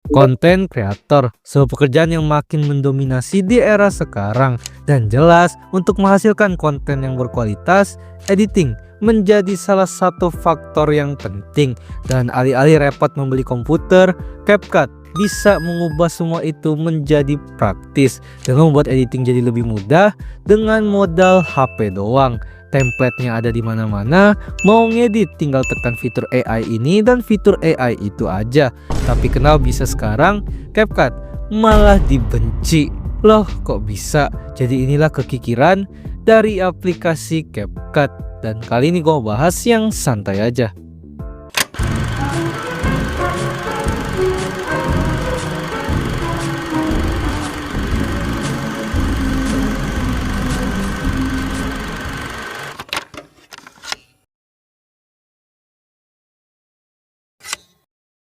Konten kreator, sebuah pekerjaan yang makin mendominasi di era sekarang. Dan jelas, untuk menghasilkan konten yang berkualitas, editing menjadi salah satu faktor yang penting. Dan alih-alih repot membeli komputer, CapCut bisa mengubah semua itu menjadi praktis dengan membuat editing jadi lebih mudah dengan modal HP doang. Template-nya ada di mana-mana, mau ngedit tinggal tekan fitur AI ini dan fitur AI itu aja. Tapi kenapa bisa sekarang CapCut malah dibenci? Loh kok bisa? Jadi inilah kekikiran dari aplikasi CapCut. Dan kali ini gue bahas yang santai aja.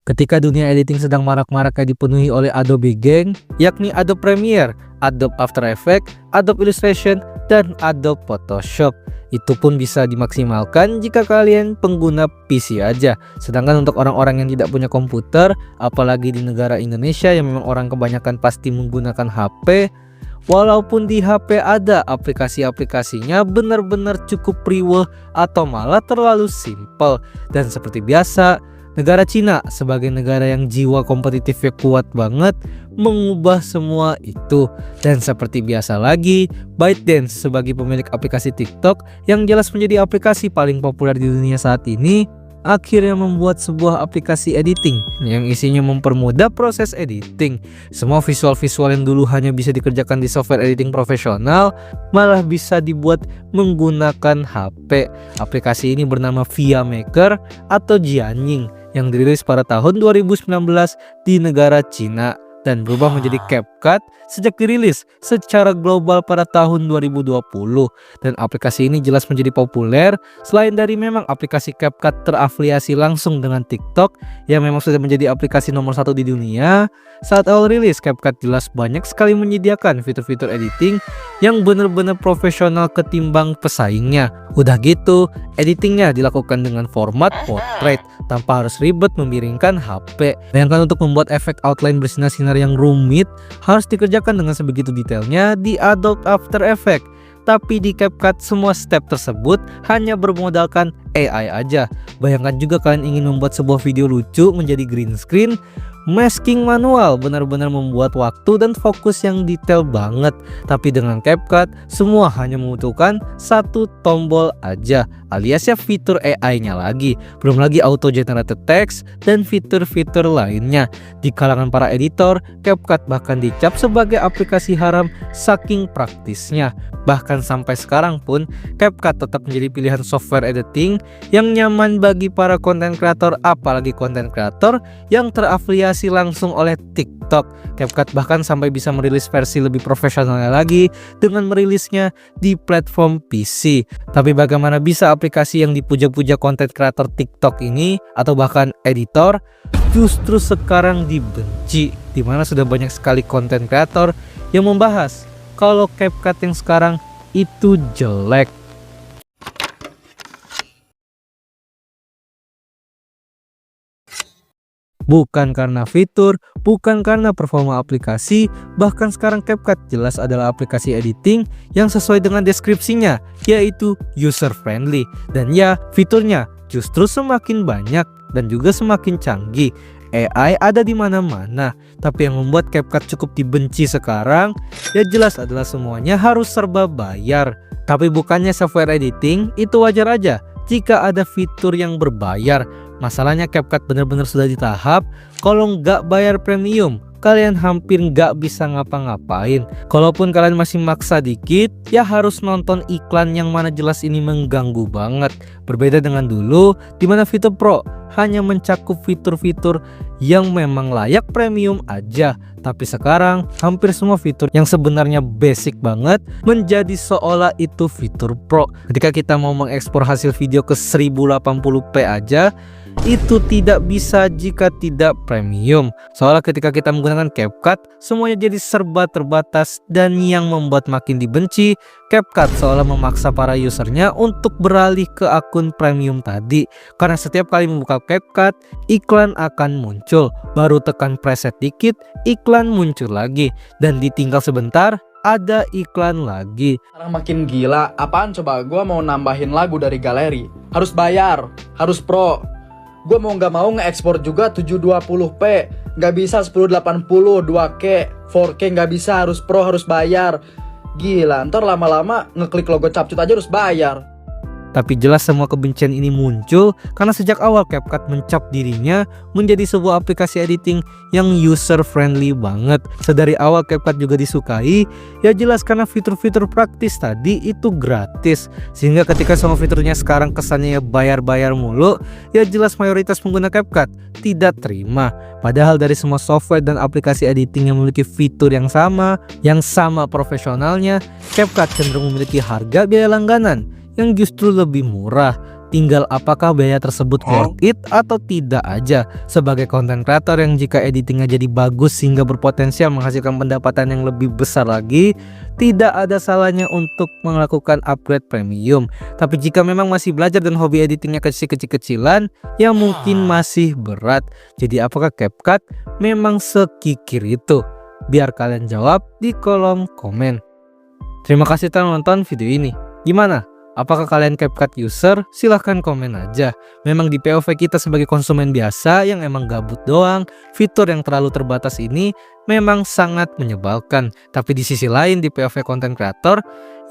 Ketika dunia editing sedang marak-maraknya dipenuhi oleh Adobe geng, yakni Adobe Premiere, Adobe After Effects, Adobe Illustration, dan Adobe Photoshop. Itu pun bisa dimaksimalkan jika kalian pengguna PC aja. Sedangkan untuk orang-orang yang tidak punya komputer, apalagi di negara Indonesia yang memang orang kebanyakan pasti menggunakan HP, walaupun di HP ada aplikasi-aplikasinya benar-benar cukup riweh atau malah terlalu simple. Dan seperti biasa, negara Cina sebagai negara yang jiwa kompetitifnya kuat banget mengubah semua itu. Dan seperti biasa lagi, ByteDance sebagai pemilik aplikasi TikTok yang jelas menjadi aplikasi paling populer di dunia saat ini, akhirnya membuat sebuah aplikasi editing yang isinya mempermudah proses editing. Semua visual-visual yang dulu hanya bisa dikerjakan di software editing profesional malah bisa dibuat menggunakan HP. Aplikasi ini bernama VIA Maker atau Jianying yang dirilis pada tahun 2019 di negara Cina dan berubah menjadi CapCut sejak dirilis secara global pada tahun 2020. Dan aplikasi ini jelas menjadi populer selain dari memang aplikasi CapCut terafiliasi langsung dengan TikTok yang memang sudah menjadi aplikasi nomor 1 di dunia. Saat awal rilis, CapCut jelas banyak sekali menyediakan fitur-fitur editing yang benar-benar profesional ketimbang pesaingnya. Udah gitu, editingnya dilakukan dengan format portrait tanpa harus ribet memiringkan HP. Bayangkan untuk membuat efek outline bersinar-sinar yang rumit harus dikerjakan dengan sebegitu detailnya di Adobe After Effects. Tapi di CapCut semua step tersebut hanya bermodalkan AI aja. Bayangkan juga kalian ingin membuat sebuah video lucu menjadi green screen, masking manual benar-benar membuat waktu dan fokus yang detail banget. Tapi dengan CapCut semua hanya membutuhkan satu tombol aja, alias ya fitur AI-nya lagi. Belum lagi auto generated text dan fitur-fitur lainnya. Di kalangan para editor, CapCut bahkan dicap sebagai aplikasi haram saking praktisnya. Bahkan sampai sekarang pun CapCut tetap menjadi pilihan software editing yang nyaman bagi para konten kreator, apalagi konten kreator yang terafiliasi langsung oleh TikTok. CapCut bahkan sampai bisa merilis versi lebih profesionalnya lagi dengan merilisnya di platform PC. Tapi bagaimana bisa aplikasi yang dipuja-puja konten kreator TikTok ini atau bahkan editor justru sekarang dibenci, dimana sudah banyak sekali konten kreator yang membahas kalau CapCut yang sekarang itu jelek. Bukan karena fitur, bukan karena performa aplikasi, bahkan sekarang CapCut jelas adalah aplikasi editing yang sesuai dengan deskripsinya, yaitu user friendly. Dan ya, fiturnya justru semakin banyak dan juga semakin canggih. AI ada di mana-mana, tapi yang membuat CapCut cukup dibenci sekarang ya jelas adalah semuanya harus serba bayar. Tapi bukannya software editing itu wajar aja jika ada fitur yang berbayar. Masalahnya CapCut benar-benar sudah di tahap kalau nggak bayar premium kalian hampir nggak bisa ngapa-ngapain. Kalaupun kalian masih maksa dikit, ya harus nonton iklan yang mana jelas ini mengganggu banget. Berbeda dengan dulu, dimana fitur Pro hanya mencakup fitur-fitur yang memang layak premium aja. Tapi sekarang hampir semua fitur yang sebenarnya basic banget menjadi seolah itu fitur Pro. Ketika kita mau mengekspor hasil video ke 1080p aja, itu tidak bisa jika tidak premium. Soalnya ketika kita menggunakan CapCut, semuanya jadi serba terbatas, dan yang membuat makin dibenci CapCut seolah memaksa para usernya untuk beralih ke akun premium tadi. Karena setiap kali membuka CapCut, iklan akan muncul, baru tekan preset dikit, iklan muncul lagi, dan ditinggal sebentar ada iklan lagi. Sekarang makin gila, apaan coba? Gue mau nambahin lagu dari galeri, harus bayar, harus pro. Gue mau nggak mau nge-export juga 720p, nggak bisa 1080 2K 4K, nggak bisa, harus pro, harus bayar. Gila, ntar lama-lama ngeklik logo capcut aja harus bayar. Tapi jelas semua kebencian ini muncul karena sejak awal CapCut mencap dirinya menjadi sebuah aplikasi editing yang user friendly banget. Sedari awal CapCut juga disukai, ya jelas karena fitur-fitur praktis tadi itu gratis. Sehingga ketika semua fiturnya sekarang kesannya ya bayar-bayar mulu, ya jelas mayoritas pengguna CapCut tidak terima. Padahal dari semua software dan aplikasi editing yang memiliki fitur yang sama profesionalnya, CapCut cenderung memiliki harga biaya langganan yang justru lebih murah. Tinggal apakah biaya tersebut worth it atau tidak aja. Sebagai content creator yang jika editingnya jadi bagus sehingga berpotensial menghasilkan pendapatan yang lebih besar lagi, tidak ada salahnya untuk melakukan upgrade premium. Tapi jika memang masih belajar dan hobi editingnya kecil-kecilan, ya mungkin masih berat. Jadi apakah CapCut memang sekikir itu? Biar kalian jawab di kolom komen. Terima kasih telah menonton video ini. Gimana? Apakah kalian CapCut user? Silahkan komen aja. Memang di POV kita sebagai konsumen biasa yang emang gabut doang, fitur yang terlalu terbatas ini memang sangat menyebalkan. Tapi di sisi lain di POV content creator,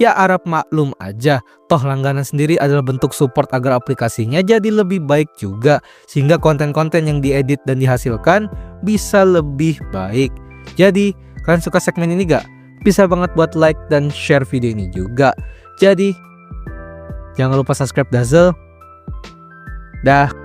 ya harap maklum aja. Toh langganan sendiri adalah bentuk support agar aplikasinya jadi lebih baik juga. Sehingga konten-konten yang diedit dan dihasilkan bisa lebih baik. Jadi kalian suka segmen ini gak? Bisa banget buat like dan share video ini juga. Jadi jangan lupa subscribe Dazzle. Dah.